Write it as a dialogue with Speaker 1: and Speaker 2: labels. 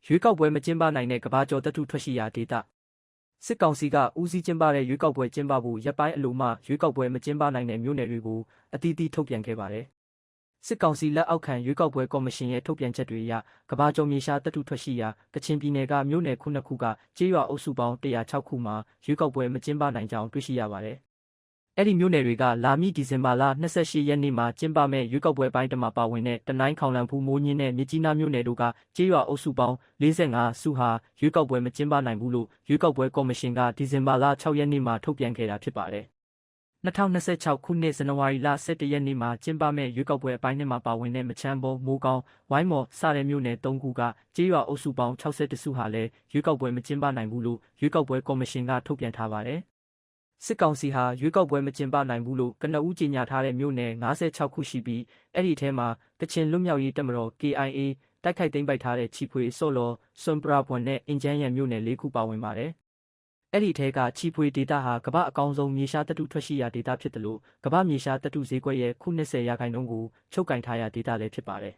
Speaker 1: ရွေးကောက်ပွဲမကျင်းပနိုင်တဲ့ကမ္ဘာကျော်သတ္တုထွက်ရှိရာဒေသစစ်ကောင်စီကဦးစီးကျင်းပတဲ့ရွေးကောက်ပွဲကျင်းပဖို့ရပ်ပိုင်းအလိုမှရွေးကောက်ပွဲမကျင်းပနိုင်တဲ့မြို့နယ်တွေကိုအသီးသီးထုတ်ပြန်ခဲ့ပါတယ်။စစ်ကောင်စီလက်အောက်ခံရွေးကောက်ပွဲကော်မရှင်ရဲ့ထုတ်ပြန်ချက်တွေအရကမ္ဘာကျော်မြေရှားသတ္တုထွက်ရှိရာကချင်ပြည်နယ်ကမြို့နယ်ခုနှစ်ခုကကျေးရွာအုပ်စုပေါင်း106ခုမှာရွေးကောက်ပွဲမကျင်းပနိုင်ကြောင်းတွေ့ရှိရပါတယ်။အဲ့ဒီမြို့နယ်တွေကလာမည့်ဒီဇင်ဘာလ28ရက်နေ့မှာကျင်းပမဲ့ရွေးကောက်ပွဲပိုင်းတမှာပါဝင်တဲ့တနိုင်းခေါင်လန်ဖူးမိုးညင်းနဲ့မြကြီးနားမြို့နယ်တို့ကကျေးရွာအုပ်စုပေါင်း45စုဟာရွေးကောက်ပွဲမကျင်းပနိုင်ဘူးလို့ရွေးကောက်ပွဲကော်မရှင်ကဒီဇင်ဘာလ6ရက်နေ့မှာထုတ်ပြန်ခဲ့တာဖြစ်ပါတယ်။2026ခုနှစ်ဇန်နဝါရီလ17ရက်နေ့မှာကျင်းပမဲ့ရွေးကောက်ပွဲအပိုင်းမှာပါဝင်တဲ့မချမ်းဘောမိုးကောင်းဝိုင်းမော်စတဲ့မြို့နယ်3ခုကကျေးရွာအုပ်စုပေါင်း61စုဟာလည်းရွေးကောက်ပွဲမကျင်းပနိုင်ဘူးလို့ရွေးကောက်ပွဲကော်မရှင်ကထုတ်ပြန်ထားပါတယ်။စစ်ကောင်စီဟာရွေးကောက်ပွဲမကျင်းပနိုင်ဘူးလို့ကနအူးကြေညာထားတဲ့မြို့နယ်56ခုရှိပြီးအဲ့ဒီထဲမှာကချင်လွတ်မြောက်ရေးတပ်မတော် KIA တိုက်ခိုက်သိမ်းပိုက်ထားတဲ့ချီဖွေစော့လော်စွန်ပရာဘွမ်နဲ့အင်ဂျန်းရံမြို့နယ်၄ခုပါဝင်ပါတယ်။အဲ့ဒီထဲကချီဖွေဒေသဟာကမ္ဘာအကောင်ဆုံးမြေရှားသတ္တုထွက်ရှိရာဒေသဖြစ်တယ်လို့ကမ္ဘာမြေရှားသတ္တုဈေးကွက်ရဲ့ခု20%ကိုချုပ်ကင်ထားရာဒေသလည်းဖြစ်ပါတယ်